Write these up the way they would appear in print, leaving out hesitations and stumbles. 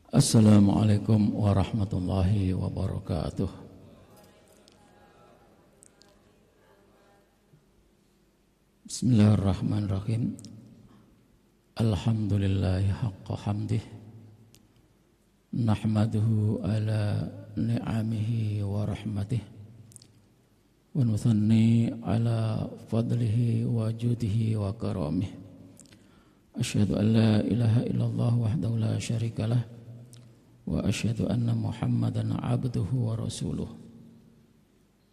Assalamualaikum warahmatullahi wabarakatuh. Bismillahirrahmanirrahim. Alhamdulillahi haqqa hamdih. Nahmaduhu ala ni'amihi wa rahmatih. Wa nuthanni ala fadlihi wa judihi wa karamih. Asyhadu an la ilaha illallah wahdahu la syarikalah. Wa asyhadu anna Muhammadan abduhu wa rasuluh.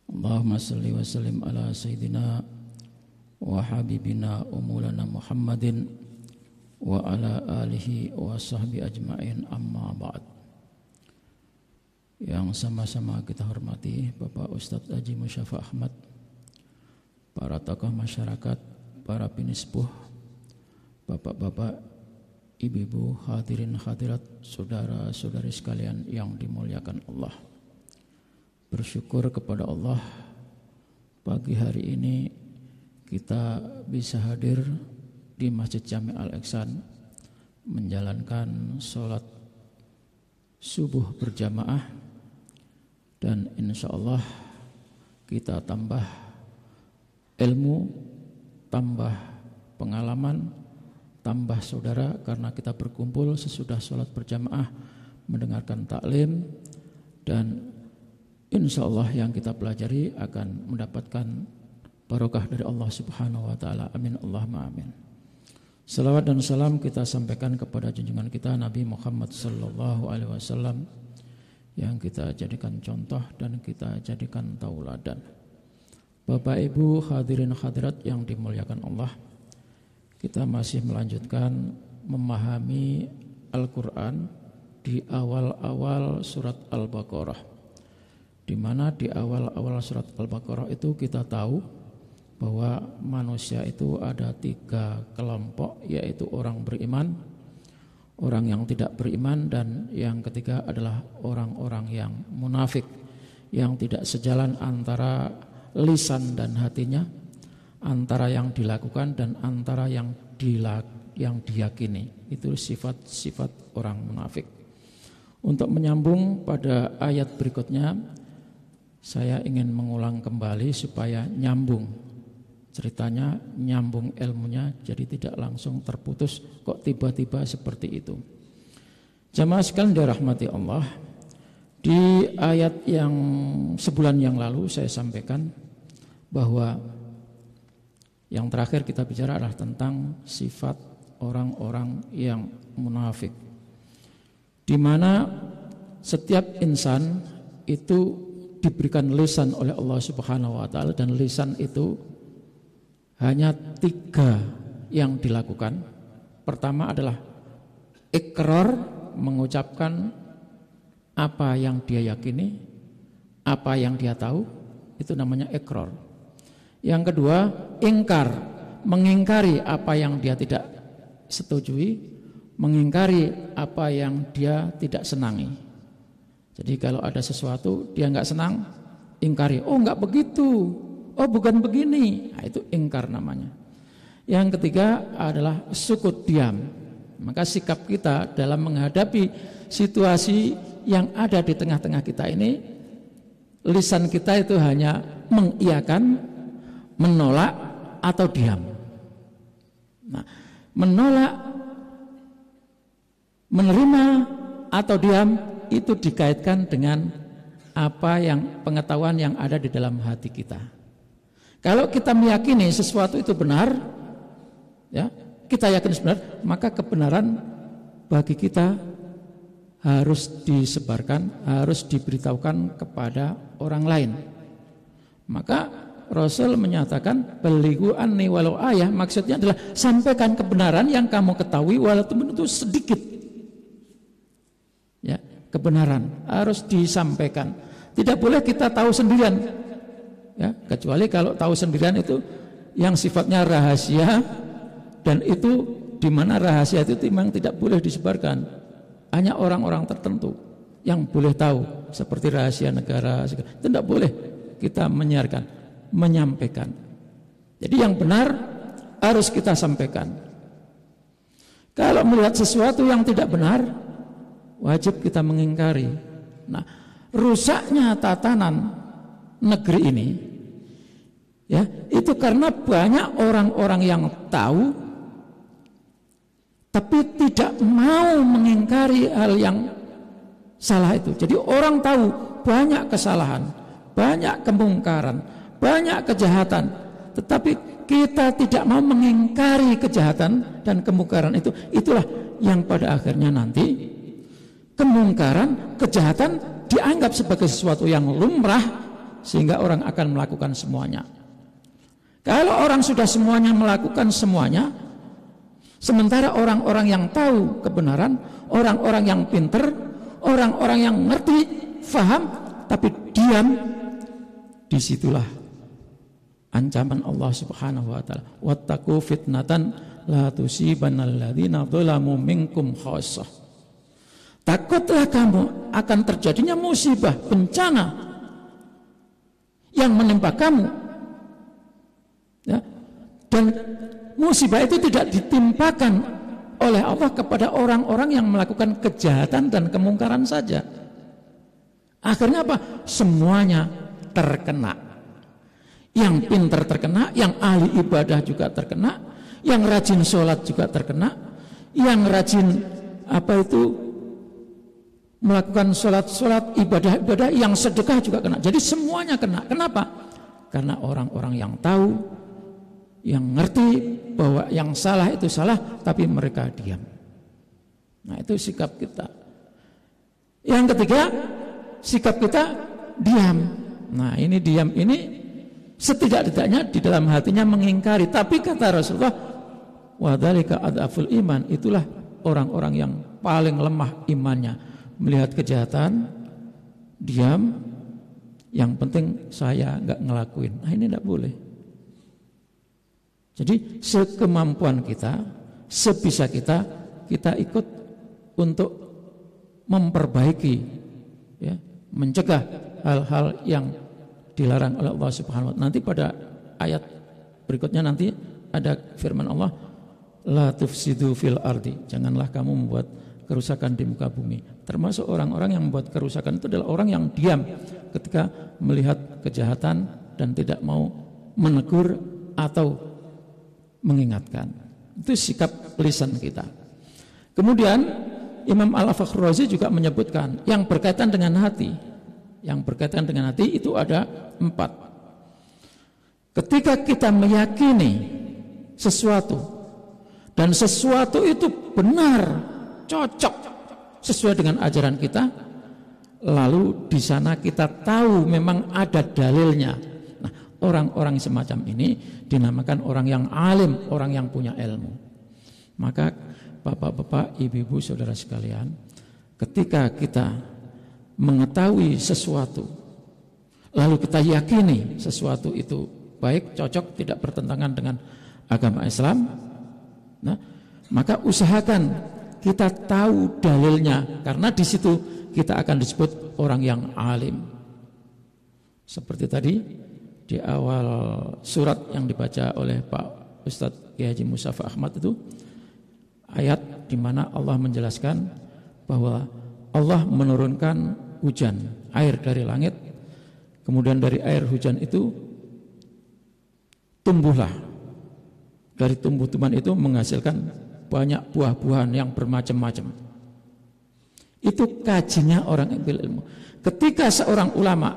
Allahumma salli wa sallim ala sayyidina wa habibina umulana Muhammadin wa ala alihi wa sahbi ajma'in, amma ba'd. Yang sama-sama kita hormati Bapak Ustadz Haji Musyafa Ahmad, para tokoh masyarakat, para pinispuh, bapak-bapak, ibu-ibu, hadirin hadirat, saudara-saudari sekalian yang dimuliakan Allah. Bersyukur kepada Allah, pagi hari ini kita bisa hadir di Masjid Jami' Al-Ihsan menjalankan sholat subuh berjamaah, dan insya Allah kita tambah ilmu, tambah pengalaman, tambah saudara, karena kita berkumpul sesudah sholat berjamaah mendengarkan taklim, dan insya Allah yang kita pelajari akan mendapatkan barokah dari Allah Subhanahu wa ta'ala. Amin Allahumma amin. Salawat dan salam kita sampaikan kepada junjungan kita Nabi Muhammad sallallahu alaihi wasallam yang kita jadikan contoh dan kita jadikan tauladan. Bapak Ibu hadirin hadirat yang dimuliakan Allah, kita masih melanjutkan memahami Al-Quran di awal-awal surat Al-Baqarah, di mana di awal-awal surat Al-Baqarah itu kita tahu bahwa manusia itu ada 3 kelompok, yaitu orang beriman, orang yang tidak beriman, dan yang ketiga adalah orang-orang yang munafik, yang tidak sejalan antara lisan dan hatinya, antara yang dilakukan dan antara yang diyakini. Itu sifat-sifat orang munafik. Untuk menyambung pada ayat berikutnya, saya ingin mengulang kembali supaya nyambung ceritanya, nyambung ilmunya, jadi tidak langsung terputus kok tiba-tiba seperti itu. Jamaah sekalian dirahmati Allah, di ayat yang sebulan yang lalu saya sampaikan bahwa yang terakhir kita bicara adalah tentang sifat orang-orang yang munafik, di mana setiap insan itu diberikan lisan oleh Allah Subhanahu wa ta'ala, dan lisan itu hanya 3 yang dilakukan. Pertama adalah ikrar, mengucapkan apa yang dia yakini, apa yang dia tahu, itu namanya ikrar. Yang kedua, ingkar, mengingkari apa yang dia tidak setujui, mengingkari apa yang dia tidak senangi. Jadi kalau ada sesuatu dia nggak senang, ingkari, oh nggak begitu, oh bukan begini, nah, itu ingkar namanya. Yang ketiga adalah sukut, diam. Maka sikap kita dalam menghadapi situasi yang ada di tengah-tengah kita ini, lisan kita itu hanya mengiyakan, menolak, atau diam. Nah, menolak, menerima, atau diam itu dikaitkan dengan apa yang pengetahuan yang ada di dalam hati kita. Kalau kita meyakini sesuatu itu benar, ya, kita yakin benar, maka kebenaran bagi kita harus disebarkan, harus diberitahukan kepada orang lain. Maka Rasul menyatakan balighu anni walau ayah, maksudnya adalah sampaikan kebenaran yang kamu ketahui walaupun itu sedikit. Ya, kebenaran harus disampaikan. Tidak boleh kita tahu sendirian. Ya, kecuali kalau tahu sendirian itu yang sifatnya rahasia, dan itu di mana rahasia itu memang tidak boleh disebarkan. Hanya orang-orang tertentu yang boleh tahu, seperti rahasia negara. Itu tidak boleh kita menyiarkan, menyampaikan. Jadi yang benar harus kita sampaikan. Kalau melihat sesuatu yang tidak benar, wajib kita mengingkari. Nah, rusaknya tatanan negeri ini ya, itu karena banyak orang-orang yang tahu tapi tidak mau mengingkari hal yang salah itu. Jadi orang tahu banyak kesalahan, banyak kemungkaran, banyak kejahatan, tetapi kita tidak mau mengingkari kejahatan dan kemungkaran itu. Itulah yang pada akhirnya nanti kemungkaran, kejahatan dianggap sebagai sesuatu yang lumrah sehingga orang akan melakukan semuanya. Kalau orang sudah semuanya melakukan semuanya, sementara orang-orang yang tahu kebenaran, orang-orang yang pinter, orang-orang yang ngerti, faham, tapi diam, disitulah ancaman Allah Subhanahu wa taala. Wattaqu fitnatan la tusibannal ladzina dzalamu minkum khassah. Takutlah kamu akan terjadinya musibah, bencana yang menimpa kamu. Ya. Dan musibah itu tidak ditimpakan oleh Allah kepada orang-orang yang melakukan kejahatan dan kemungkaran saja. Akhirnya apa? Semuanya terkena. Yang pintar terkena, yang ahli ibadah juga terkena, yang rajin sholat juga terkena, yang rajin melakukan sholat ibadah, yang sedekah juga kena. Jadi semuanya kena. Kenapa? Karena orang-orang yang tahu, yang ngerti bahwa yang salah itu salah, tapi mereka diam. Nah, itu sikap kita. Yang ketiga, sikap kita diam. Nah, ini diam ini setidak-tidaknya di dalam hatinya mengingkari. Tapi kata Rasulullah, wadzalika adaful iman, itulah orang-orang yang paling lemah imannya. Melihat kejahatan, diam, yang penting saya nggak ngelakuin. Nah, ini tidak boleh. Jadi sekemampuan kita, sebisa kita ikut untuk memperbaiki, ya, mencegah hal-hal yang dilarang oleh Allah Subhanahu wa taala. Nanti pada ayat berikutnya nanti ada firman Allah, la tufsidu fil ardi, janganlah kamu membuat kerusakan di muka bumi. Termasuk orang-orang yang membuat kerusakan itu adalah orang yang diam ketika melihat kejahatan dan tidak mau menegur atau mengingatkan. Itu sikap lisan kita. Kemudian Imam Al-Fakhrazi juga menyebutkan yang berkaitan dengan hati. Yang berkaitan dengan hati itu ada 4. Ketika kita meyakini sesuatu dan sesuatu itu benar, cocok sesuai dengan ajaran kita, lalu di sana kita tahu memang ada dalilnya. Nah, orang-orang semacam ini dinamakan orang yang alim, orang yang punya ilmu. Maka bapak-bapak, ibu-ibu, saudara sekalian, ketika kita mengetahui sesuatu, lalu kita yakini sesuatu itu baik, cocok, tidak bertentangan dengan agama Islam, nah, maka usahakan kita tahu dalilnya, karena di situ kita akan disebut orang yang alim. Seperti tadi di awal surat yang dibaca oleh Pak Ustadz Kiai Haji Mustafa Ahmad itu, ayat di mana Allah menjelaskan bahwa Allah menurunkan hujan, air dari langit, kemudian dari air hujan itu tumbuhlah, dari tumbuh-tumbuhan itu menghasilkan banyak buah-buahan yang bermacam-macam. Itu kajinya orang yang berilmu. Ketika seorang ulama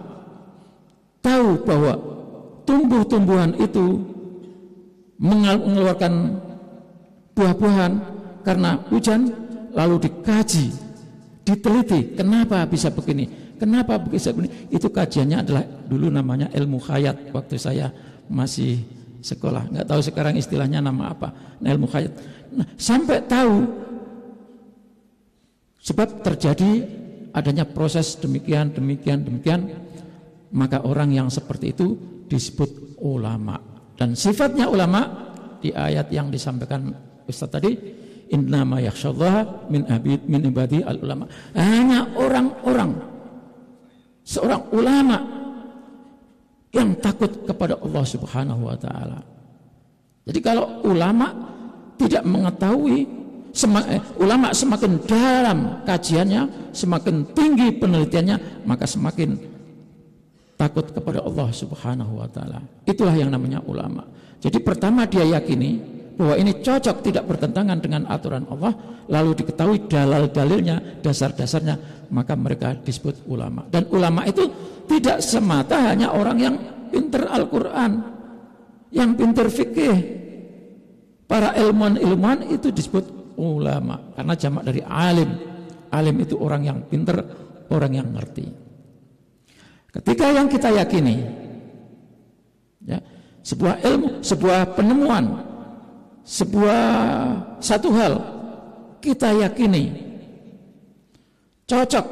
tahu bahwa tumbuh-tumbuhan itu mengeluarkan buah-buahan karena hujan, lalu dikaji, diteliti, kenapa bisa begini, kenapa bisa begini. Itu kajiannya adalah dulu namanya ilmu khayat waktu saya masih sekolah. Nggak tahu sekarang istilahnya nama apa. Nah, ilmu khayat. Nah, sampai tahu sebab terjadi adanya proses demikian, maka orang yang seperti itu disebut ulama. Dan sifatnya ulama di ayat yang disampaikan Ustaz tadi, innama yakhsyallaha min ibadi al ulama. Hanya orang-orang, seorang ulama yang takut kepada Allah Subhanahu wa taala. Jadi kalau ulama tidak mengetahui ulama semakin dalam kajiannya, semakin tinggi penelitiannya, maka semakin takut kepada Allah Subhanahu wa taala. Itulah yang namanya ulama. Jadi pertama dia yakini bahwa ini cocok, tidak bertentangan dengan aturan Allah, lalu diketahui dalil-dalilnya, dasar-dasarnya, maka mereka disebut ulama. Dan ulama itu tidak semata hanya orang yang pintar Al-Quran, yang pintar fikih. Para ilmuwan itu disebut ulama, karena jamak dari alim. Alim itu orang yang pintar, orang yang ngerti. Ketika yang kita yakini, ya, sebuah ilmu, sebuah penemuan, satu hal kita yakini cocok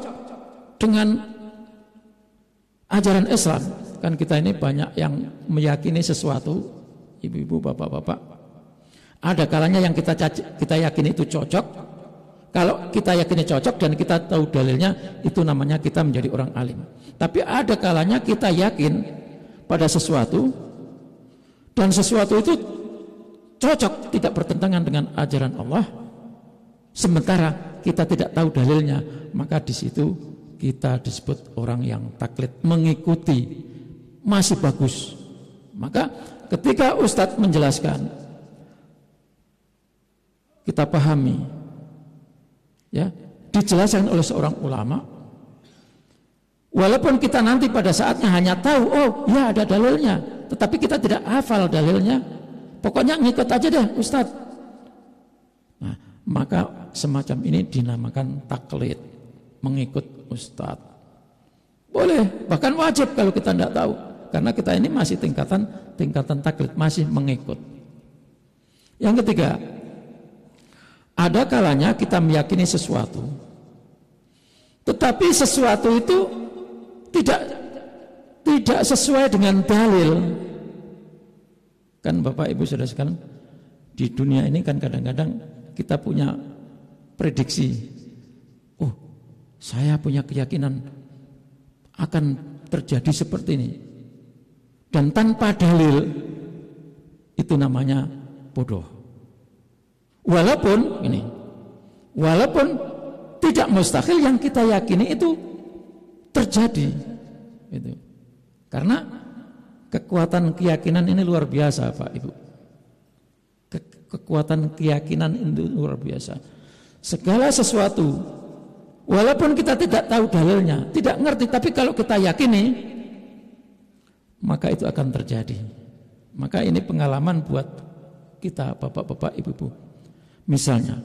dengan ajaran Islam, kan kita ini banyak yang meyakini sesuatu, ibu-ibu, bapak-bapak. Ada kalanya yang kita yakini itu cocok. Kalau kita yakini cocok dan kita tahu dalilnya, itu namanya kita menjadi orang alim. Tapi ada kalanya kita yakin pada sesuatu dan sesuatu itu cocok, tidak bertentangan dengan ajaran Allah, sementara kita tidak tahu dalilnya, maka di situ kita disebut orang yang taklid, mengikuti, masih bagus. Maka ketika Ustadz menjelaskan, kita pahami, ya, dijelaskan oleh seorang ulama, walaupun kita nanti pada saatnya hanya tahu, oh ya ada dalilnya, tetapi kita tidak hafal dalilnya, pokoknya ngikut aja deh Ustadz. Nah, maka semacam ini dinamakan taklid, mengikut Ustadz. Boleh, bahkan wajib kalau kita tidak tahu, karena kita ini masih tingkatan taklid, masih mengikut. Yang ketiga, ada kalanya kita meyakini sesuatu, tetapi sesuatu itu tidak sesuai dengan dalil. Kan Bapak Ibu Saudara sekalian, di dunia ini kan kadang-kadang kita punya prediksi. Oh, saya punya keyakinan akan terjadi seperti ini. Dan tanpa dalil, itu namanya bodoh. Walaupun tidak mustahil yang kita yakini itu terjadi. Itu. Karena kekuatan keyakinan ini luar biasa, Pak Ibu. Kekuatan keyakinan itu luar biasa. Segala sesuatu, walaupun kita tidak tahu dalilnya, tidak ngerti, tapi kalau kita yakini, maka itu akan terjadi. Maka ini pengalaman buat kita, bapak-bapak, ibu-ibu. Misalnya,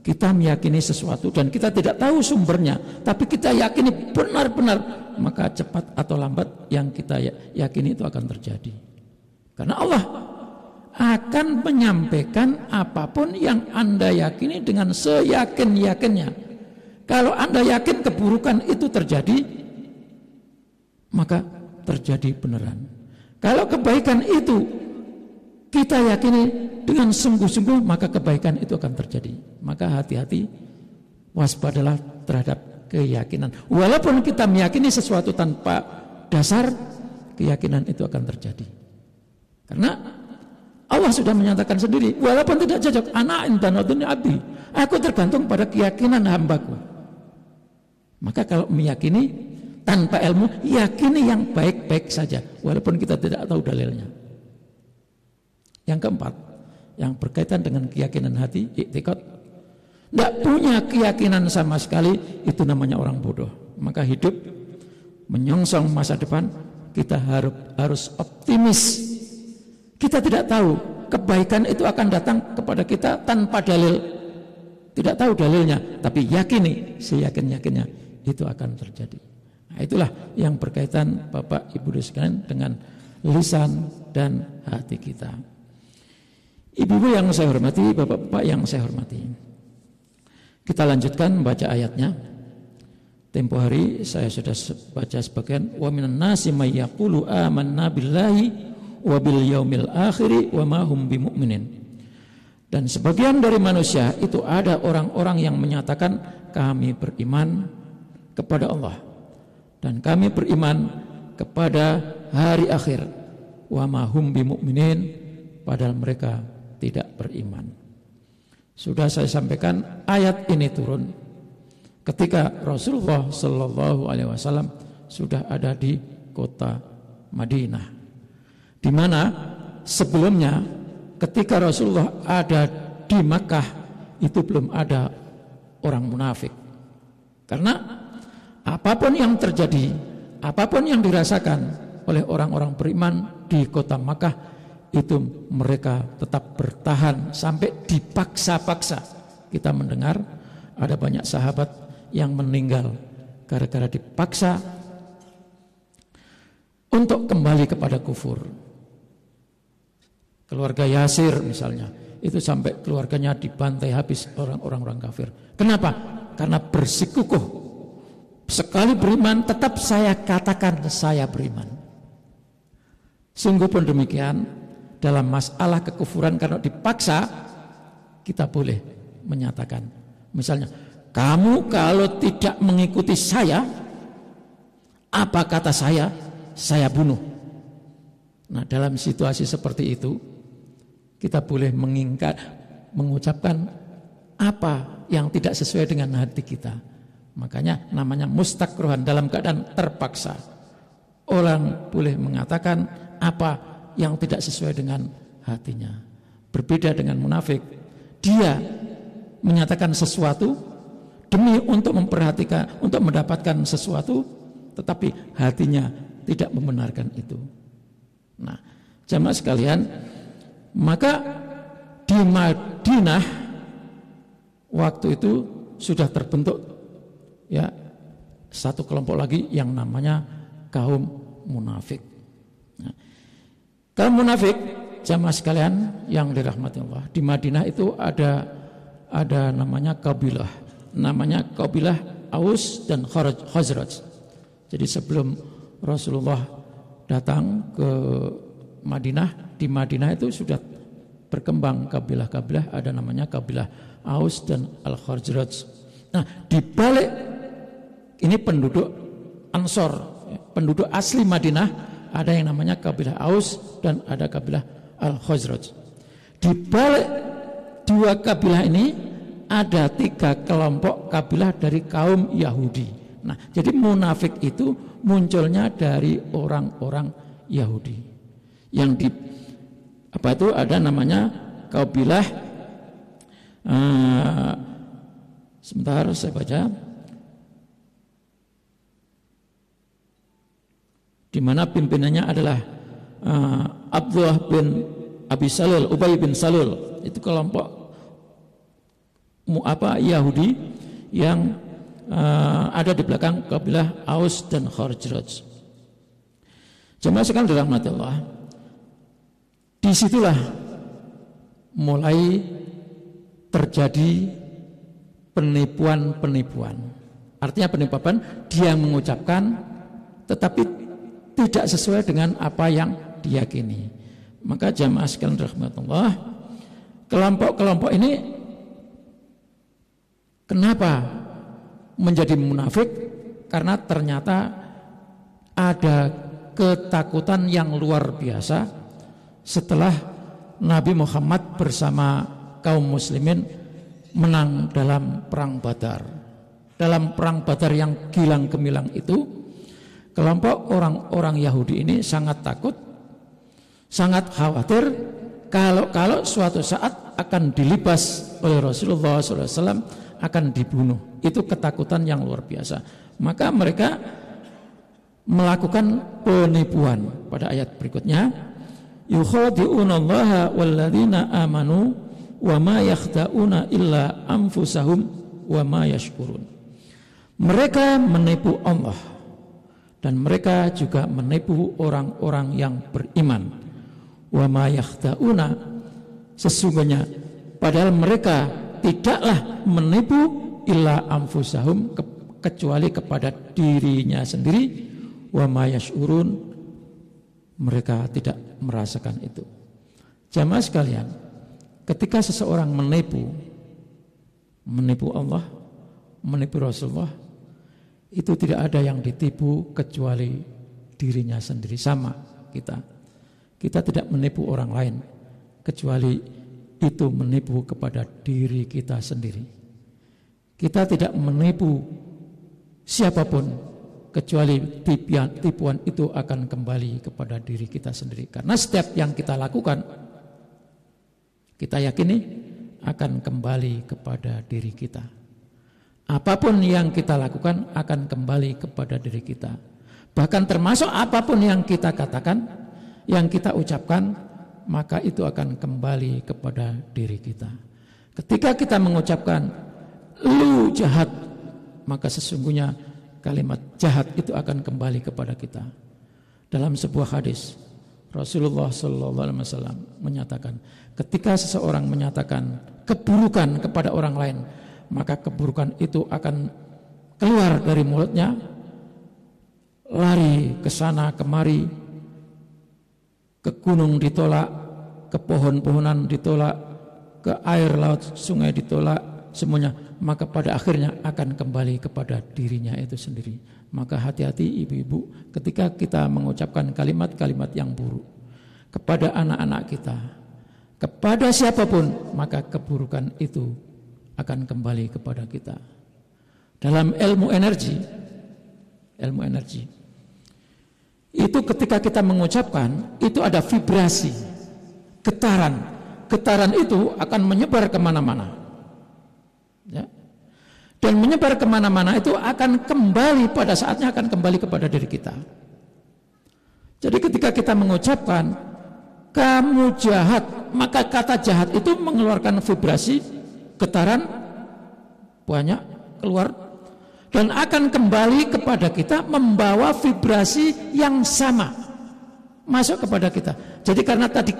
kita meyakini sesuatu dan kita tidak tahu sumbernya, tapi kita yakini benar-benar, maka cepat atau lambat yang kita yakini itu akan terjadi. Karena Allah akan menyampaikan apapun yang Anda yakini dengan seyakin-yakinnya. Kalau Anda yakin keburukan itu terjadi, maka terjadi beneran. Kalau kebaikan itu kita yakini dengan sungguh-sungguh, maka kebaikan itu akan terjadi. Maka hati-hati, waspadalah terhadap keyakinan. Walaupun kita meyakini sesuatu tanpa dasar, keyakinan itu akan terjadi. Karena Allah sudah menyatakan sendiri, walaupun tidak cocok, ana indanadun abdi, aku tergantung pada keyakinan hambaku. Maka kalau meyakini tanpa ilmu, yakini yang baik-baik saja, walaupun kita tidak tahu dalilnya. Yang keempat, yang berkaitan dengan keyakinan hati, i'tiqad, tidak punya keyakinan sama sekali, itu namanya orang bodoh. Maka hidup menyongsong masa depan, kita harus optimis. Kita tidak tahu kebaikan itu akan datang kepada kita tanpa dalil, tidak tahu dalilnya, tapi yakini, seyakin-yakinnya itu akan terjadi. Nah, itulah yang berkaitan Bapak Ibu sekalian dengan lisan dan hati kita. Ibu-ibu yang saya hormati, bapak-bapak yang saya hormati, kita lanjutkan baca ayatnya. Tempo hari saya sudah baca sebagian. Wa minan nasi may yaqulu amanna billahi wa bil yaumil akhir wa ma hum bimumin. Dan sebagian dari manusia itu ada orang-orang yang menyatakan kami beriman kepada Allah dan kami beriman kepada hari akhir, wa ma hum bimuminin, padahal mereka tidak beriman. Sudah saya sampaikan, ayat ini turun ketika Rasulullah Shallallahu Alaihi Wasallam sudah ada di kota Madinah, di mana sebelumnya ketika Rasulullah ada di Makkah itu belum ada orang munafik. Karena apapun yang terjadi, apapun yang dirasakan oleh orang-orang beriman di kota Makkah, itu mereka tetap bertahan sampai dipaksa-paksa. Kita mendengar ada banyak sahabat yang meninggal gara-gara dipaksa untuk kembali kepada kufur. Keluarga Yasir misalnya, itu sampai keluarganya dibantai habis orang-orang kafir. Kenapa? Karena bersikukuh, sekali beriman tetap saya katakan saya beriman. Sungguh pun demikian dalam masalah kekufuran, kalau dipaksa kita boleh menyatakan, misalnya, kamu kalau tidak mengikuti saya, apa kata saya bunuh. Nah, dalam situasi seperti itu kita boleh mengucapkan apa yang tidak sesuai dengan hati kita. Makanya namanya mustakrohan, dalam keadaan terpaksa. Orang boleh mengatakan apa yang tidak sesuai dengan hatinya. Berbeda dengan munafik, dia menyatakan sesuatu demi untuk memperhatikan, untuk mendapatkan sesuatu, tetapi hatinya tidak membenarkan itu. Nah, jamaah sekalian, maka di Madinah waktu itu sudah terbentuk ya satu kelompok lagi yang namanya kaum munafik. Nah, kaum munafik, jamaah sekalian yang dirahmati Allah, di Madinah itu ada namanya kabilah Aus dan Khazraj. Jadi sebelum Rasulullah datang ke Madinah, di Madinah itu sudah berkembang kabilah-kabilah, ada namanya kabilah Aus dan Al-Khazraj. Nah, di balik ini penduduk Ansor, penduduk asli Madinah, ada yang namanya kabilah Aus dan ada kabilah Al-Khazraj. Di balik dua kabilah ini ada 3 kelompok kabilah dari kaum Yahudi. Nah, jadi munafik itu munculnya dari orang-orang Yahudi. Yang di apa itu ada namanya kabilah sebentar saya baca. Di mana pimpinannya adalah Abdullah bin Abi Salul, Ubay bin Salul. Itu kelompok Yahudi yang ada di belakang kabilah Aus dan Khazraj. Jemaah sekalian dirahmati Allah, disitulah mulai terjadi penipuan. Artinya penipuan, dia mengucapkan tetapi tidak sesuai dengan apa yang diyakini. Maka jamaah sekalian rahmatullah, kelompok-kelompok ini kenapa menjadi munafik? Karena ternyata ada ketakutan yang luar biasa setelah Nabi Muhammad bersama kaum muslimin menang dalam perang Badar. Dalam perang Badar yang gilang gemilang itu, kelompok orang-orang Yahudi ini sangat takut, sangat khawatir kalau suatu saat akan dilibas oleh Rasulullah SAW, akan dibunuh. Itu ketakutan yang luar biasa. Maka mereka melakukan penipuan. Pada ayat berikutnya, yukhadi'unallaha walladzina amanu wa ma yakhda'una illa anfusahum wa ma yashkurun. Mereka menipu Allah dan mereka juga menipu orang-orang yang beriman. Wa ma yakhda'una, sesungguhnya padahal mereka tidaklah menipu illa anfusahum, kecuali kepada dirinya sendiri. Wa ma yash'urun, mereka tidak merasakan itu. Jamaah sekalian, ketika seseorang menipu Allah, menipu Rasulullah, itu tidak ada yang ditipu kecuali dirinya sendiri. Sama kita tidak menipu orang lain kecuali itu menipu kepada diri kita sendiri. Kita tidak menipu siapapun, kecuali tipuan itu akan kembali kepada diri kita sendiri. Karena setiap yang kita lakukan, kita yakini akan kembali kepada diri kita. Apapun yang kita lakukan akan kembali kepada diri kita. Bahkan termasuk apapun yang kita katakan, yang kita ucapkan, maka itu akan kembali kepada diri kita. Ketika kita mengucapkan lu jahat, maka sesungguhnya kalimat jahat itu akan kembali kepada kita. Dalam sebuah hadis, Rasulullah SAW menyatakan, ketika seseorang menyatakan keburukan kepada orang lain, maka keburukan itu akan keluar dari mulutnya, lari ke sana kemari, ke gunung ditolak, ke pohon-pohonan ditolak, ke air laut sungai ditolak, semuanya, maka pada akhirnya akan kembali kepada dirinya itu sendiri. Maka hati-hati ibu-ibu ketika kita mengucapkan kalimat-kalimat yang buruk kepada anak-anak kita, kepada siapapun, maka keburukan itu akan kembali kepada kita. Dalam ilmu energi itu ketika kita mengucapkan, itu ada vibrasi, getaran itu akan menyebar kemana-mana, ya. Dan menyebar kemana-mana itu akan kembali, pada saatnya akan kembali kepada diri kita. Jadi ketika kita mengucapkan kamu jahat, maka kata jahat itu mengeluarkan vibrasi, getaran banyak keluar, dan akan kembali kepada kita membawa vibrasi yang sama masuk kepada kita. Jadi karena tadi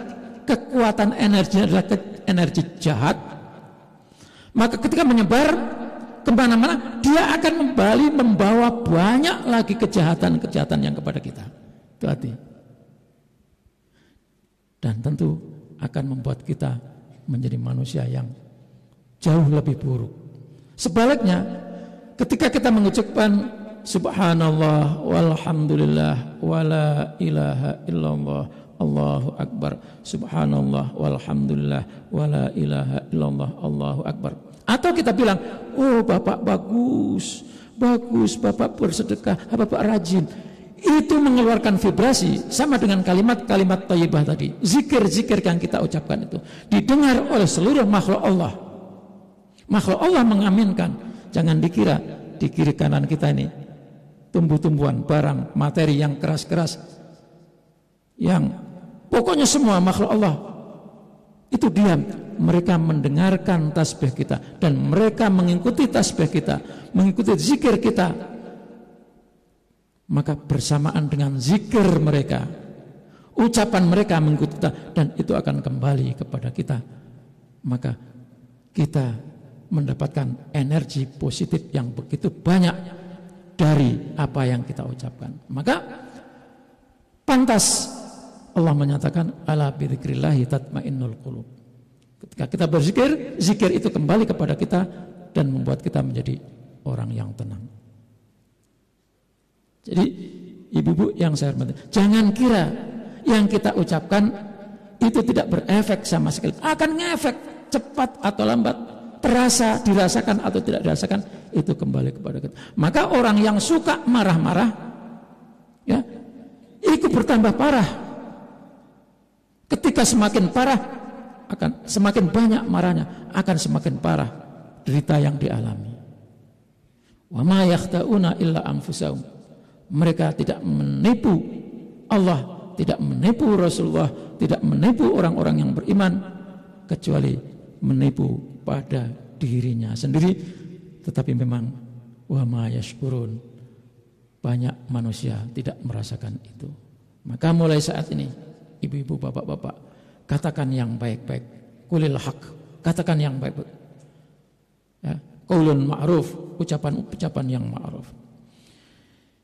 kekuatan energi adalah energi jahat, maka ketika menyebar kemana-mana, dia akan kembali membawa banyak lagi kejahatan-kejahatan yang kepada kita. Hati-hati. Dan tentu akan membuat kita menjadi manusia yang jauh lebih buruk. Sebaliknya, ketika kita mengucapkan subhanallah walhamdulillah wala ilaha illallah Allahu akbar, subhanallah walhamdulillah wala ilaha illallah Allahu akbar. Atau kita bilang, oh Bapak bagus, Bapak bersedekah, Bapak rajin. Itu mengeluarkan vibrasi sama dengan kalimat-kalimat thayyibah tadi. Zikir-zikir yang kita ucapkan itu didengar oleh seluruh makhluk Allah. Makhluk Allah mengaminkan. Jangan dikira di kiri kanan kita ini tumbuh-tumbuhan, barang, materi yang keras-keras, yang pokoknya semua makhluk Allah itu diam. Mereka mendengarkan tasbih kita dan mereka mengikuti tasbih kita, mengikuti zikir kita. Maka bersamaan dengan zikir mereka, ucapan mereka mengikuti kita, dan itu akan kembali kepada kita. Maka kita mendapatkan energi positif yang begitu banyak dari apa yang kita ucapkan. Maka pantas Allah menyatakan ala bidzikrillahi tatmainnul qulub. Ketika kita berzikir, zikir itu kembali kepada kita dan membuat kita menjadi orang yang tenang. Jadi ibu-ibu yang saya hormati, jangan kira yang kita ucapkan itu tidak berefek sama sekali. Akan ngefek cepat atau lambat, terasa, dirasakan atau tidak dirasakan, itu kembali kepada kita. Maka orang yang suka marah-marah, ya, itu bertambah parah. Ketika semakin parah, akan semakin banyak marahnya, akan semakin parah derita yang dialami. Wa ma yakhta'una illa anfusahum. Mereka tidak menipu Allah, tidak menipu Rasulullah, tidak menipu orang-orang yang beriman, kecuali menipu pada dirinya sendiri. Tetapi memang wa ma yashkurun, banyak manusia tidak merasakan itu. Maka mulai saat ini, ibu-ibu, bapak-bapak, katakan yang baik-baik. Qulil haq, katakan yang baik-baik. Ya, qaulun ma'ruf, ucapan yang ma'ruf.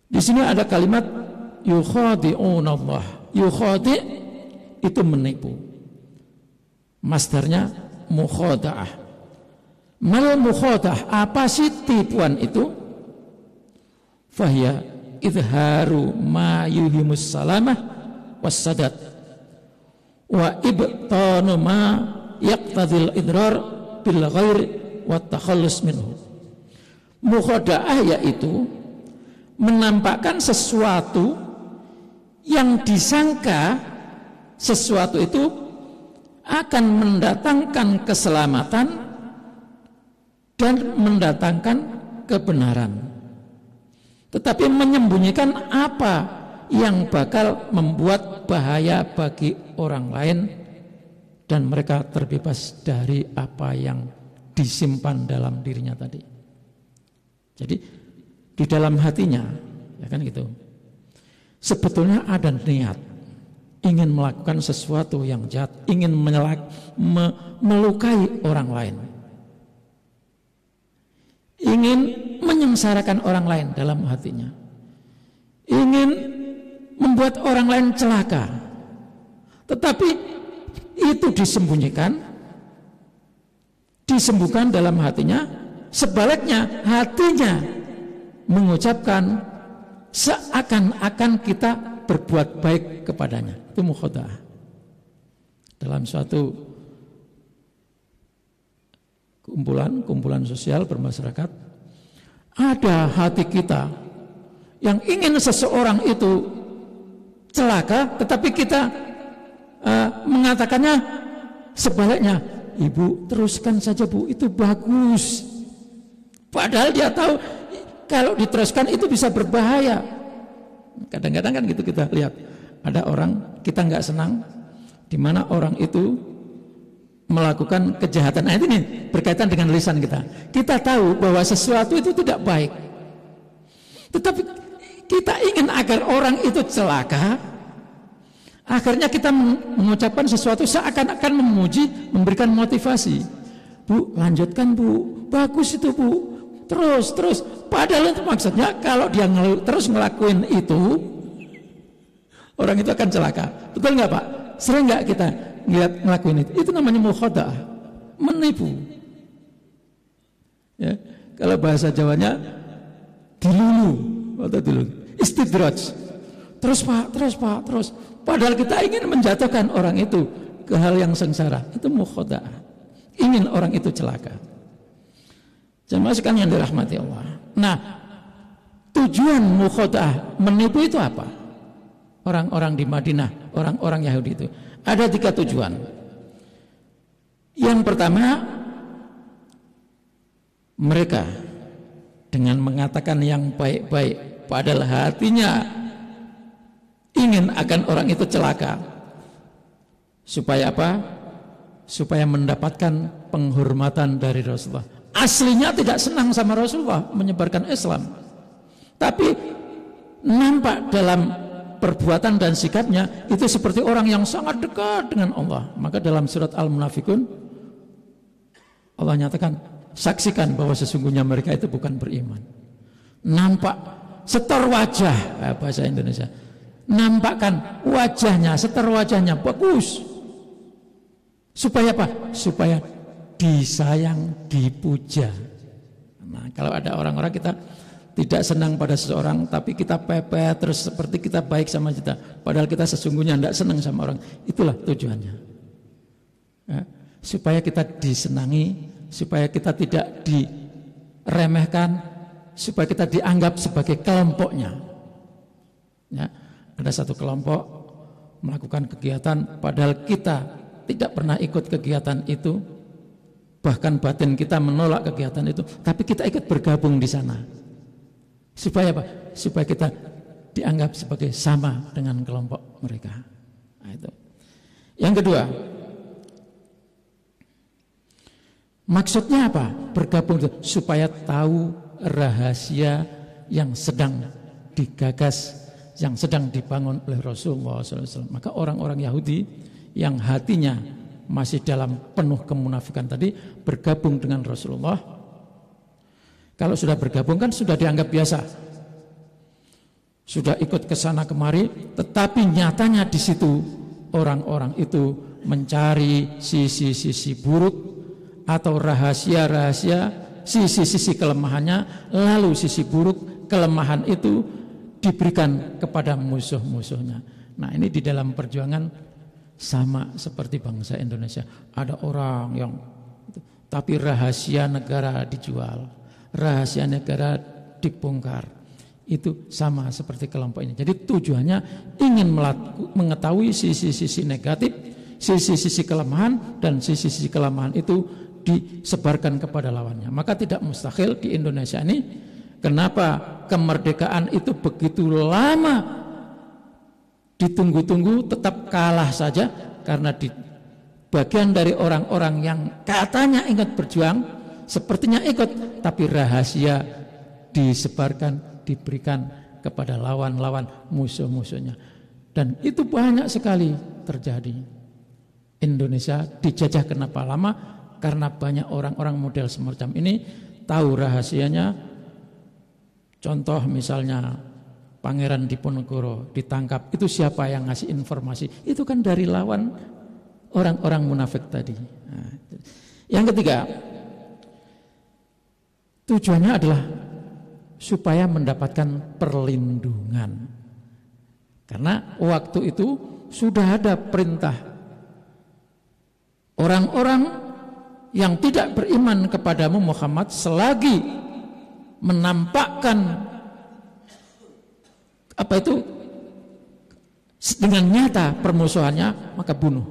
Di sini ada kalimat yukhadi'un Allah. Yukhadi' itu menipu. Masdarnya mukhada'ah. Mal mukhada'ah, apa sih tipuan itu? Fahiya idharu ma yuhimus salamah was sadat wa ibtanu ma yaqtadil idrar bil ghair wa takhallus minhu. Mukhada'ah yaitu menampakkan sesuatu yang disangka sesuatu itu akan mendatangkan keselamatan dan mendatangkan kebenaran, tetapi menyembunyikan apa yang bakal membuat bahaya bagi orang lain dan mereka terbebas dari apa yang disimpan dalam dirinya tadi. Jadi di dalam hatinya, ya kan gitu, sebetulnya ada niat ingin melakukan sesuatu yang jahat, ingin melukai orang lain, ingin menyengsarakan orang lain dalam hatinya, ingin membuat orang lain celaka, tetapi itu disembuhkan dalam hatinya. Sebaliknya hatinya mengucapkan seakan-akan kita berbuat baik kepadanya. Itu mukhada'ah. Dalam suatu kumpulan sosial bermasyarakat, ada hati kita yang ingin seseorang itu celaka, tetapi kita mengatakannya sebaliknya. Ibu, teruskan saja Bu, itu bagus. Padahal dia tahu kalau diteruskan itu bisa berbahaya. Kadang-kadang kan gitu kita lihat, ada orang kita nggak senang, di mana orang itu melakukan kejahatan. Nah ini berkaitan dengan lisan kita. Kita tahu bahwa sesuatu itu tidak baik, tetapi kita ingin agar orang itu celaka. Akhirnya kita mengucapkan sesuatu seakan-akan memuji, memberikan motivasi. Bu, lanjutkan Bu, bagus itu Bu. Terus, padahal itu maksudnya kalau dia terus ngelakuin itu, orang itu akan celaka. Betul nggak Pak? Sering nggak kita ngelakuin itu? Itu namanya mukhada'ah, menipu. Ya, kalau bahasa Jawanya dilulu atau dilulu, istidraj. Terus Pak. Padahal kita ingin menjatuhkan orang itu ke hal yang sengsara. Itu mukhada'ah, ingin orang itu celaka. Jemaah sekalian yang dirahmati Allah. Nah, tujuan mukhada'ah, menipu itu apa? Orang-orang di Madinah, orang-orang Yahudi itu ada 3 tujuan. Yang pertama, mereka dengan mengatakan yang baik-baik, padahal hatinya ingin akan orang itu celaka. Supaya apa? Supaya mendapatkan penghormatan dari Rasulullah. Aslinya tidak senang sama Rasulullah menyebarkan Islam, tapi nampak dalam perbuatan dan sikapnya itu seperti orang yang sangat dekat dengan Allah. Maka dalam surat Al-Munafikun Allah nyatakan, saksikan bahwa sesungguhnya mereka itu bukan beriman. Nampak setar wajah, bahasa Indonesia, nampakkan wajahnya, setar wajahnya bagus. Supaya apa? Supaya disayang, dipuja. Nah, kalau ada orang-orang kita tidak senang pada seseorang, tapi kita pepet terus seperti kita baik sama kita, padahal kita sesungguhnya tidak senang sama orang. Itulah tujuannya, ya, supaya kita disenangi, supaya kita tidak diremehkan, supaya kita dianggap sebagai kelompoknya. Ya, ada satu kelompok melakukan kegiatan, padahal kita tidak pernah ikut kegiatan itu. Bahkan batin kita menolak kegiatan itu, tapi kita ikut bergabung di sana. Supaya apa? Supaya kita dianggap sebagai sama dengan kelompok mereka. Nah, itu. Yang kedua, maksudnya apa? Bergabung itu supaya tahu rahasia yang sedang digagas, yang sedang dibangun oleh Rasulullah SAW. Maka orang-orang Yahudi yang hatinya masih dalam penuh kemunafikan tadi bergabung dengan Rasulullah. Kalau sudah bergabung kan sudah dianggap biasa, sudah ikut ke sana kemari, tetapi nyatanya di situ orang-orang itu mencari sisi-sisi buruk atau rahasia-rahasia, sisi-sisi kelemahannya, lalu sisi buruk kelemahan itu diberikan kepada musuh-musuhnya. Nah, ini di dalam perjuangan sama seperti bangsa Indonesia. Ada orang yang tapi rahasia negara dijual, rahasia negara dibongkar. Itu sama seperti kelompok ini. Jadi tujuannya ingin mengetahui sisi-sisi negatif, sisi-sisi kelemahan, dan sisi-sisi kelemahan itu disebarkan kepada lawannya. Maka tidak mustahil di Indonesia ini, kenapa kemerdekaan itu begitu lama ditunggu-tunggu tetap kalah saja, karena di bagian dari orang-orang yang katanya ikut berjuang sepertinya ikut, tapi rahasia disebarkan, diberikan kepada lawan-lawan musuh-musuhnya. Dan itu banyak sekali terjadi. Indonesia dijajah kenapa lama? Karena banyak orang-orang model semacam ini tahu rahasianya. Contoh misalnya Pangeran Diponegoro ditangkap, itu siapa yang ngasih informasi? Itu kan dari lawan orang-orang munafik tadi. Nah, yang ketiga, tujuannya adalah supaya mendapatkan perlindungan. Karena waktu itu sudah ada perintah orang-orang yang tidak beriman kepadamu Muhammad, selagi menampakkan apa itu dengan nyata permusuhannya, maka bunuh.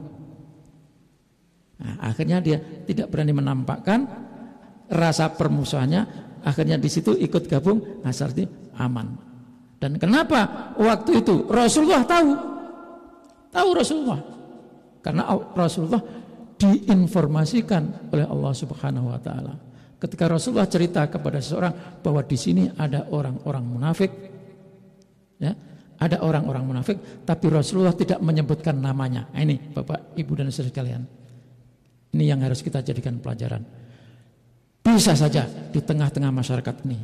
Nah, akhirnya dia tidak berani menampakkan rasa permusuhannya, akhirnya di situ ikut gabung, asarnya aman. Dan kenapa waktu itu Rasulullah tahu Rasulullah, karena Rasulullah diinformasikan oleh Allah Subhanahu wa taala. Ketika Rasulullah cerita kepada seseorang bahwa di sini ada orang-orang munafik, ya, ada orang-orang munafik, tapi Rasulullah tidak menyebutkan namanya. Nah, ini Bapak, Ibu dan saudara sekalian, ini yang harus kita jadikan pelajaran. Bisa saja di tengah-tengah masyarakat ini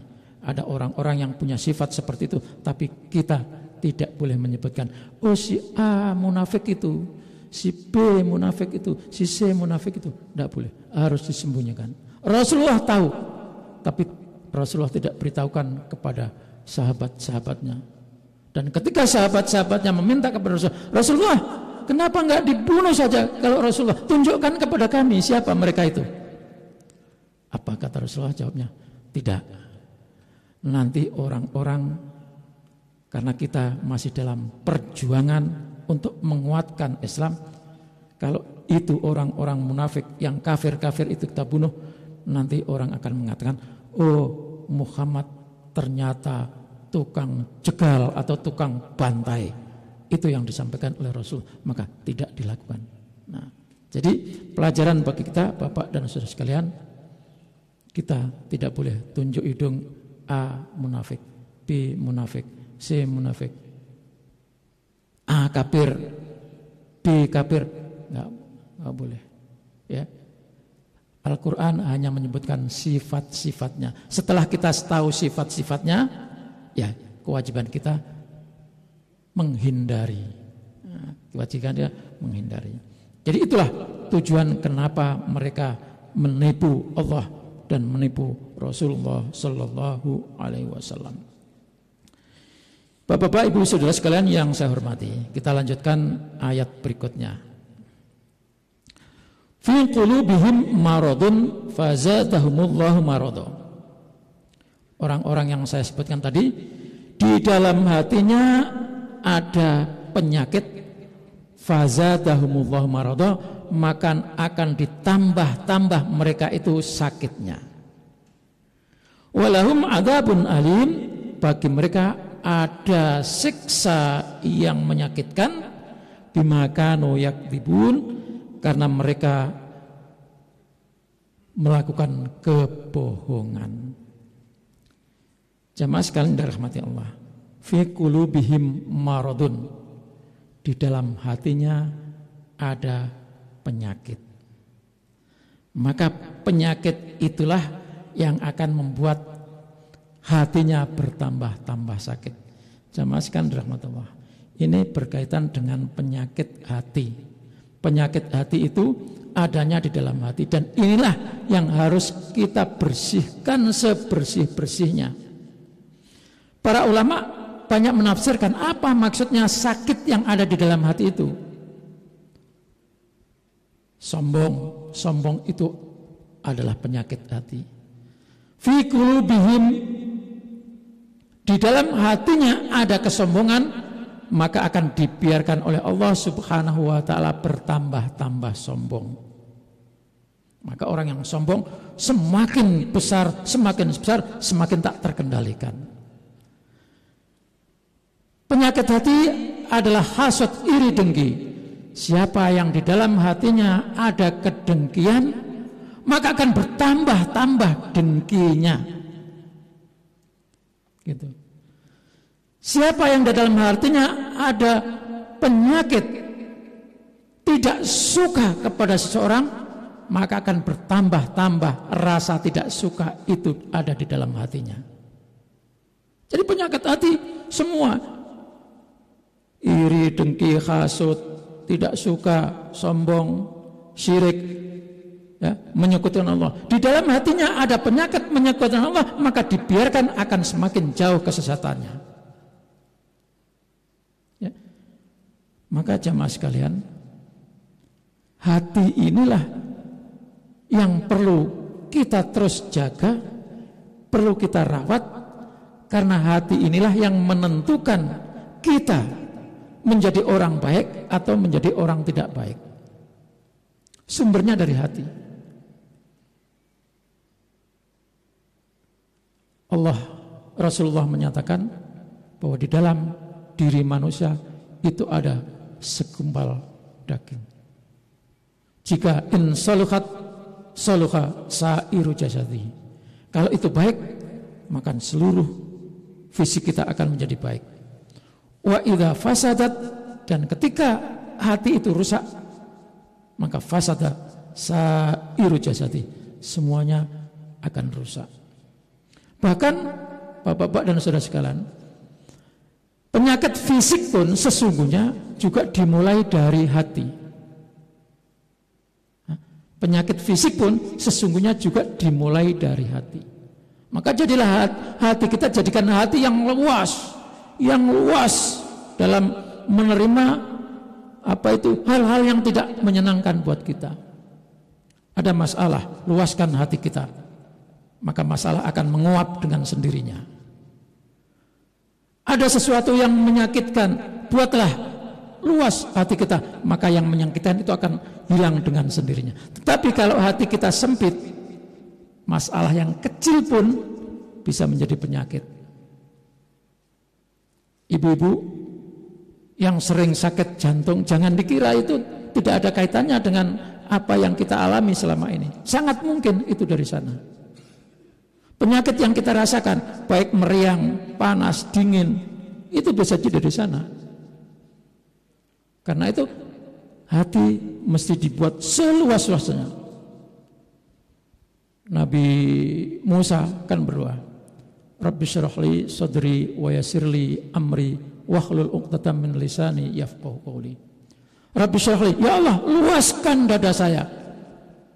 ada orang-orang yang punya sifat seperti itu, tapi kita tidak boleh menyebutkan, oh si A munafik itu, si B munafik itu, si C munafik itu. Tidak boleh, harus disembunyikan. Rasulullah tahu, tapi Rasulullah tidak beritahukan kepada sahabat-sahabatnya. Dan ketika sahabat-sahabatnya meminta kepada Rasulullah, kenapa enggak dibunuh saja? Kalau Rasulullah, tunjukkan kepada kami siapa mereka itu. Apa kata Rasulullah? Jawabnya, tidak. Nanti orang-orang, karena kita masih dalam perjuangan untuk menguatkan Islam, kalau itu orang-orang munafik yang kafir-kafir itu kita bunuh, nanti orang akan mengatakan, oh Muhammad ternyata tukang jegal atau tukang bantai. Itu yang disampaikan oleh Rasul, maka tidak dilakukan. Nah, jadi pelajaran bagi kita, Bapak dan saudara sekalian, kita tidak boleh tunjuk hidung A munafik, B munafik, C munafik, A kafir, B kafir, nggak boleh. Ya, Al-Quran hanya menyebutkan sifat-sifatnya. Setelah kita tahu sifat-sifatnya, ya kewajiban kita menghindari. Nah, kewajiban dia menghindari. Jadi itulah tujuan kenapa mereka menipu Allah dan menipu Rasulullah Sallallahu Alaihi Wasallam. Bapak-bapak, ibu, saudara sekalian yang saya hormati, kita lanjutkan ayat berikutnya. Fi qulubihim maradun fazadahumullahu marada. Orang-orang yang saya sebutkan tadi, di dalam hatinya ada penyakit, fazadahumullahu marada, maka akan ditambah-tambah mereka itu sakitnya. Walahum adzabun alim, bagi mereka ada siksa yang menyakitkan, bima kanu yakdzibun, karena mereka melakukan kebohongan. Jamaah sekalian dirahmati Allah, fi qulubihim maradun, di dalam hatinya ada penyakit. Maka penyakit itulah yang akan membuat hatinya bertambah-tambah sakit. Jamaah sekalian dirahmati Allah, ini berkaitan dengan penyakit hati. Penyakit hati itu adanya di dalam hati, dan inilah yang harus kita bersihkan sebersih-bersihnya. Para ulama banyak menafsirkan apa maksudnya sakit yang ada di dalam hati itu. Sombong itu adalah penyakit hati. Fi qulubihim, di dalam hatinya ada kesombongan, maka akan dibiarkan oleh Allah Subhanahu wa taala bertambah-tambah sombong. Maka orang yang sombong semakin besar, semakin tak terkendalikan. Penyakit hati adalah hasad, iri, dengki. Siapa yang di dalam hatinya ada kedengkian, maka akan bertambah-tambah dengkinya. Gitu. Siapa yang di dalam hatinya ada penyakit tidak suka kepada seseorang, maka akan bertambah-tambah rasa tidak suka itu ada di dalam hatinya. Jadi penyakit hati semua, iri, dengki, hasud, tidak suka, sombong, syirik, ya, menyekutukan Allah. Di dalam hatinya ada penyakit menyekutukan Allah, maka dibiarkan akan semakin jauh kesesatannya. Ya. Maka jamaah sekalian, hati inilah yang perlu kita terus jaga, perlu kita rawat, karena hati inilah yang menentukan kita menjadi orang baik atau menjadi orang tidak baik. Sumbernya dari hati. Rasulullah menyatakan bahwa di dalam diri manusia itu ada segumpal daging. Jika in saluhat saluha sairu jasadi. Kalau itu baik, maka seluruh fisik kita akan menjadi baik. Wa idza fasadat, dan ketika hati itu rusak, maka fasada sairu jasadi, semuanya akan rusak. Bahkan Bapak-bapak dan saudara sekalian, penyakit fisik pun sesungguhnya juga dimulai dari hati. Penyakit fisik pun sesungguhnya juga dimulai dari hati. Maka jadilah hati kita jadikan hati yang luas dalam menerima hal-hal yang tidak menyenangkan buat kita. Ada masalah, luaskan hati kita, maka masalah akan menguap dengan sendirinya. Ada sesuatu yang menyakitkan, buatlah luas hati kita, maka yang menyakitkan itu akan hilang dengan sendirinya. Tetapi kalau hati kita sempit, masalah yang kecil pun bisa menjadi penyakit. Ibu-ibu yang sering sakit jantung, jangan dikira itu tidak ada kaitannya dengan apa yang kita alami selama ini. Sangat mungkin itu dari sana. Penyakit yang kita rasakan, baik meriang, panas, dingin, itu bisa jadi dari sana. Karena itu hati mesti dibuat seluas-luasnya. Nabi Musa kan berdoa, Rabbi syrahli sadri wa yassirli amri wahlul 'uqdatam min lisani yafqahu qawli. Rabbi syrahli, ya Allah, luaskan dada saya.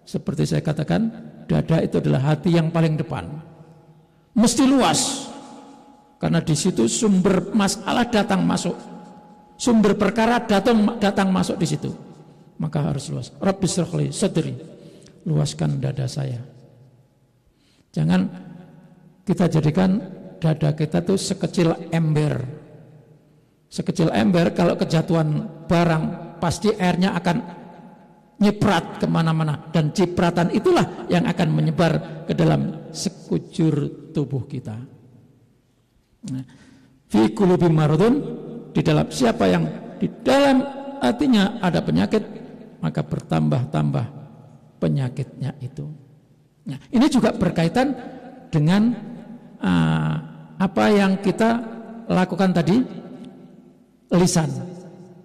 Seperti saya katakan, dada itu adalah hati yang paling depan. Mesti luas. Karena di situ sumber masalah datang masuk. Sumber perkara datang masuk di situ. Maka harus luas. Rabbi syrahli sadri, luaskan dada saya. Jangan kita jadikan dada kita tuh sekecil ember. Sekecil ember, kalau kejatuhan barang pasti airnya akan nyiprat kemana-mana. Dan cipratan itulah yang akan menyebar ke dalam sekujur tubuh kita. Fi qulubi maradun, di dalam siapa yang di dalam hatinya ada penyakit, maka bertambah-tambah penyakitnya itu. Nah, ini juga berkaitan dengan apa yang kita lakukan tadi, lisan,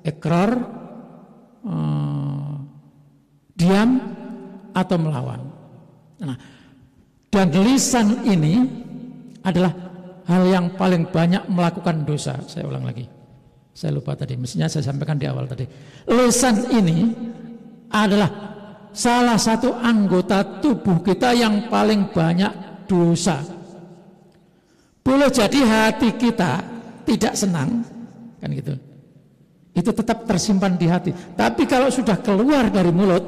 ikrar, diam atau melawan. Nah, dan lisan ini adalah hal yang paling banyak melakukan dosa. Saya ulang lagi, saya lupa tadi, mestinya saya sampaikan di awal tadi. Lisan ini adalah salah satu anggota tubuh kita yang paling banyak dosa. Boleh jadi hati kita tidak senang, kan gitu. Itu tetap tersimpan di hati. Tapi kalau sudah keluar dari mulut,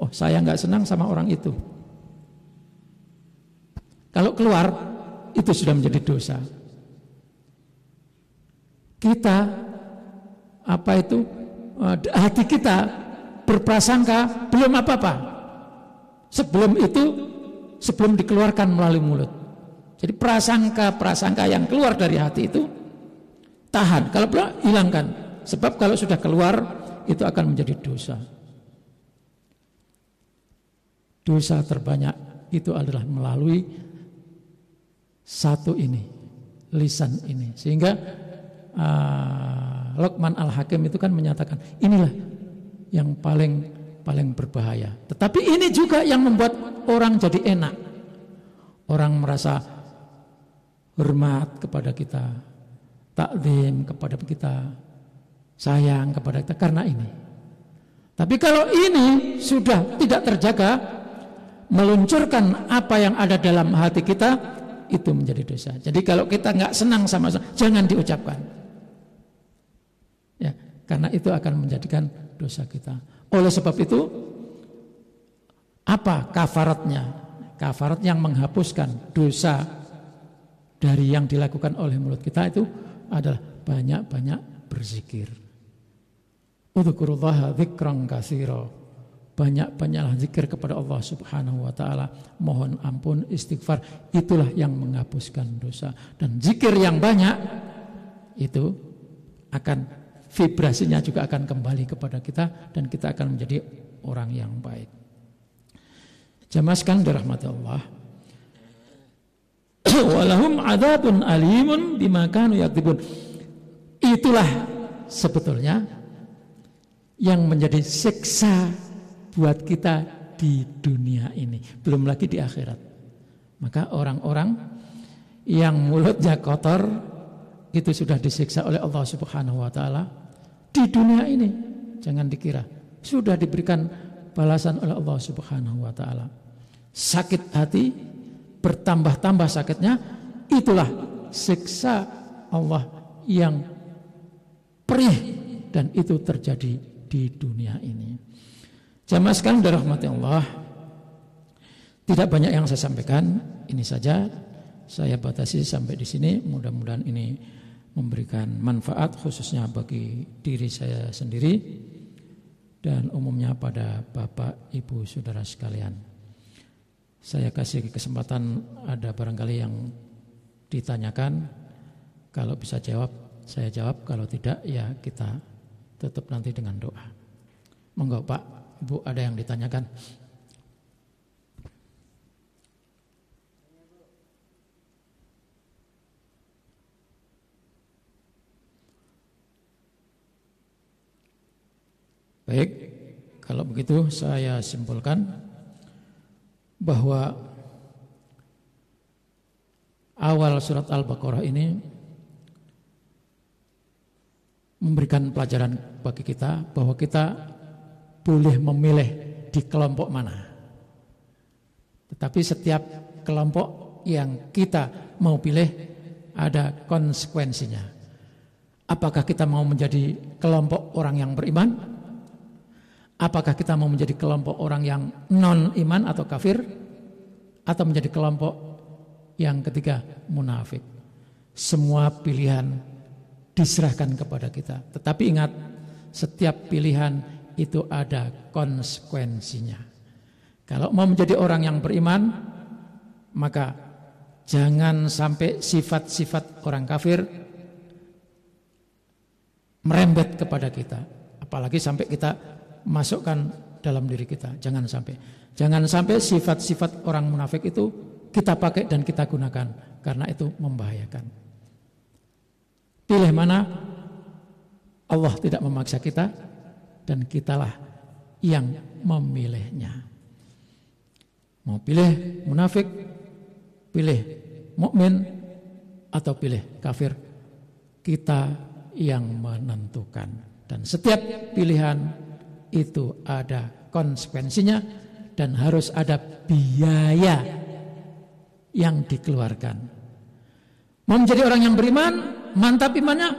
oh saya nggak senang sama orang itu. Kalau keluar, itu sudah menjadi dosa. Kita, hati kita berprasangka belum apa-apa. Sebelum dikeluarkan melalui mulut. Jadi prasangka yang keluar dari hati itu tahan, kalau perlu hilangkan. Sebab kalau sudah keluar itu akan menjadi dosa. Dosa terbanyak itu adalah melalui satu ini, lisan ini. Sehingga Luqman Al-Hakim itu kan menyatakan inilah yang paling berbahaya. Tetapi ini juga yang membuat orang jadi enak. Orang merasa hormat kepada kita, takzim kepada kita, sayang kepada kita karena ini. Tapi kalau ini sudah tidak terjaga, meluncurkan apa yang ada dalam hati kita, itu menjadi dosa. Jadi kalau kita nggak senang sama jangan diucapkan. Ya, karena itu akan menjadikan dosa kita. Oleh sebab itu, apa kafaratnya? Kafarat yang menghapuskan dosa dari yang dilakukan oleh mulut kita itu adalah banyak-banyak berzikir. Udzkurullaha dzikran katsira. Banyak-banyaklah zikir kepada Allah Subhanahu wa taala, mohon ampun, istighfar, itulah yang menghapuskan dosa. Dan zikir yang banyak itu akan vibrasinya juga akan kembali kepada kita dan kita akan menjadi orang yang baik. Jamaah sekalian dirahmati Allah. Walahum adzabun alimun bima kanu yakdzibun. Itulah sebetulnya yang menjadi siksa buat kita di dunia ini, belum lagi di akhirat. Maka orang-orang yang mulutnya kotor itu sudah disiksa oleh Allah Subhanahu wa taala di dunia ini. Jangan dikira sudah diberikan balasan oleh Allah Subhanahu wa taala. Sakit hati bertambah-tambah sakitnya, itulah siksa Allah yang perih dan itu terjadi di dunia ini. Jamaah sekalian dirahmati Allah, tidak banyak yang saya sampaikan, ini saja saya batasi sampai di sini. Mudah-mudahan ini memberikan manfaat khususnya bagi diri saya sendiri dan umumnya pada Bapak, Ibu, Saudara sekalian. Saya kasih kesempatan ada barangkali yang ditanyakan, kalau bisa jawab saya jawab, kalau tidak ya kita tutup nanti dengan doa. Monggo Pak, Ibu, ada yang ditanyakan? Baik, kalau begitu saya simpulkan bahwa awal surat Al-Baqarah ini memberikan pelajaran bagi kita bahwa kita boleh memilih di kelompok mana. Tetapi setiap kelompok yang kita mau pilih ada konsekuensinya. Apakah kita mau menjadi kelompok orang yang beriman? Apakah kita mau menjadi kelompok orang yang non-iman atau kafir? Atau menjadi kelompok yang ketiga, munafik? Semua pilihan diserahkan kepada kita. Tetapi ingat, setiap pilihan itu ada konsekuensinya. Kalau mau menjadi orang yang beriman, maka jangan sampai sifat-sifat orang kafir merembet kepada kita. Apalagi sampai kita masukkan dalam diri kita. Jangan sampai sifat-sifat orang munafik itu kita pakai dan kita gunakan, karena itu membahayakan. Pilih mana? Allah tidak memaksa kita dan kitalah yang memilihnya. Mau pilih munafik, pilih mukmin atau pilih kafir, kita yang menentukan. Dan setiap pilihan itu ada konsekuensinya dan harus ada biaya yang dikeluarkan. Mau menjadi orang yang beriman, mantap imannya,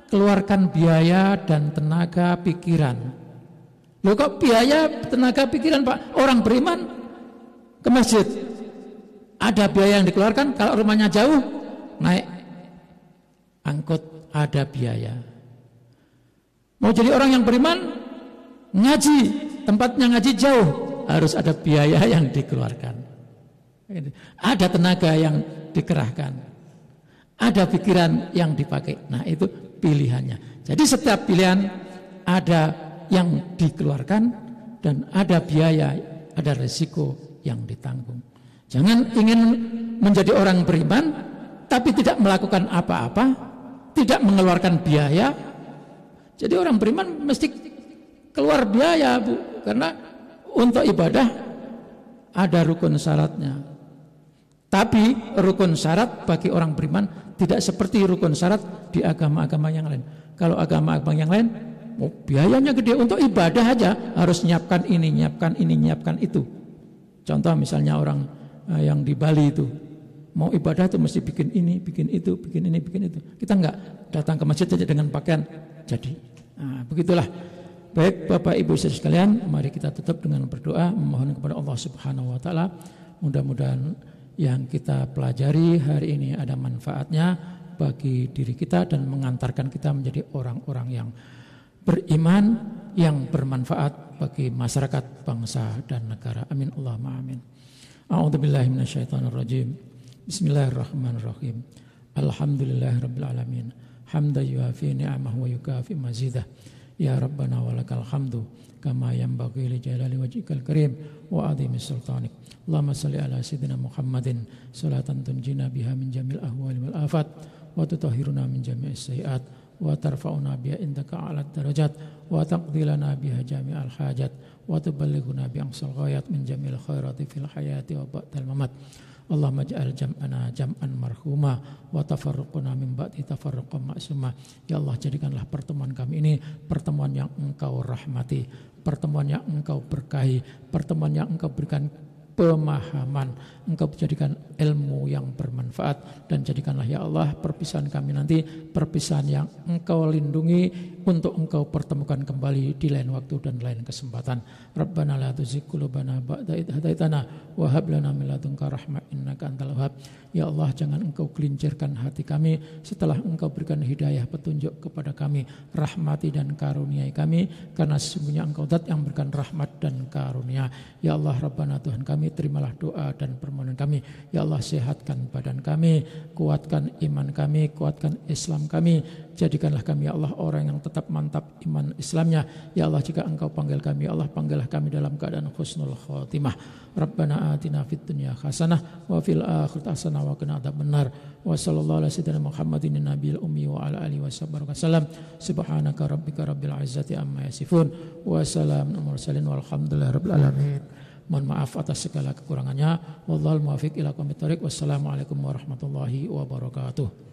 keluarkan biaya dan tenaga pikiran Loh kok biaya, tenaga, pikiran Pak? Orang beriman ke masjid ada biaya yang dikeluarkan. Kalau rumahnya jauh, naik angkut, ada biaya. Mau jadi orang yang beriman, ngaji, tempatnya ngaji jauh, harus ada biaya yang dikeluarkan. Ada tenaga yang dikerahkan, ada pikiran yang dipakai. Nah itu pilihannya. Jadi setiap pilihan ada yang dikeluarkan dan ada biaya, ada resiko yang ditanggung. Jangan ingin menjadi orang beriman tapi tidak melakukan apa-apa, tidak mengeluarkan biaya. Jadi orang beriman mesti keluar biaya, Bu, karena untuk ibadah ada rukun syaratnya. Tapi rukun syarat bagi orang beriman tidak seperti rukun syarat di agama-agama yang lain. Kalau agama-agama yang lain, biayanya gede, untuk ibadah aja harus nyiapkan ini, nyiapkan ini, nyiapkan itu. Contoh misalnya orang yang di Bali itu, mau ibadah itu mesti bikin ini, bikin itu, bikin ini, bikin itu. Kita enggak, datang ke masjid saja dengan pakaian jadi. Nah, begitulah. Baik Bapak Ibu saudara sekalian, mari kita tutup dengan berdoa memohon kepada Allah Subhanahu wa taala. Mudah-mudahan yang kita pelajari hari ini ada manfaatnya bagi diri kita dan mengantarkan kita menjadi orang-orang yang beriman, yang bermanfaat bagi masyarakat, bangsa dan negara. Amin Allahumma amin. A'udzubillahi minasyaitonirrajim. Bismillahirrahmanirrahim. Alhamdulillahirabbil alamin. Hamdan yuafi ni'amahu wa yukafi mazidah. Ya Rabbana walakal hamdu kama yanbaghi li jalali wajhikal karim wa azimi sultanik. Allahumma shalli ala sayyidina Muhammadin salatan tunjina biha min jamil ahwali wal afat wa tutahhiruna min jami'is sayiat wa tarfa'una biha indaka a'la darajat wa taqdi lana biha jami'al hajat wa tuballighuna bi aqsal ghayat min jamil khairati fil hayati wa ba'dal mamat. Allahumma ja'al jam'ana jam'an marhuma wa tafarruquna min ba'di tafarruqan ma'suma. Ya Allah, jadikanlah pertemuan kami ini pertemuan yang Engkau rahmati, pertemuan yang Engkau berkahi, pertemuan yang Engkau berikan pemahaman, Engkau jadikan ilmu yang bermanfaat, dan jadikanlah ya Allah perpisahan kami nanti perpisahan yang Engkau lindungi untuk Engkau pertemukan kembali di lain waktu dan lain kesempatan. Rabbana la tuzigh qulubana ba'da idh hadaitana wa hab lana min ladunka rahmah innaka antal wahhab. Ya Allah, jangan Engkau gelincirkan hati kami setelah Engkau berikan hidayah petunjuk kepada kami. Rahmati dan karuniai kami, karena sesungguhnya Engkau zat yang berikan rahmat dan karunia. Ya Allah Rabbana, Tuhan kami, terimalah doa dan permohonan kami. Ya Allah, sehatkan badan kami, kuatkan iman kami, kuatkan Islam kami. Jadikanlah kami ya Allah orang yang tetap mantap iman Islamnya. Ya Allah, jika Engkau panggil kami, ya Allah panggillah kami dalam keadaan husnul khotimah. Rabbana atina fid dunya hasanah wa fil akhirati hasanah wa qina adzabannar. Wa sallallahu ala sayyidina Muhammadin nabiyil ummi wa ala alihi wasallam. Subhanaka rabbika rabbil izzati amma yasifun wa salamun alal mursalin walhamdulillahi rabbil alamin. Mohon maaf atas segala kekurangannya. Wallahul muwaffiq ila aqwamit thoriq. Wassalamualaikum warahmatullahi wabarakatuh.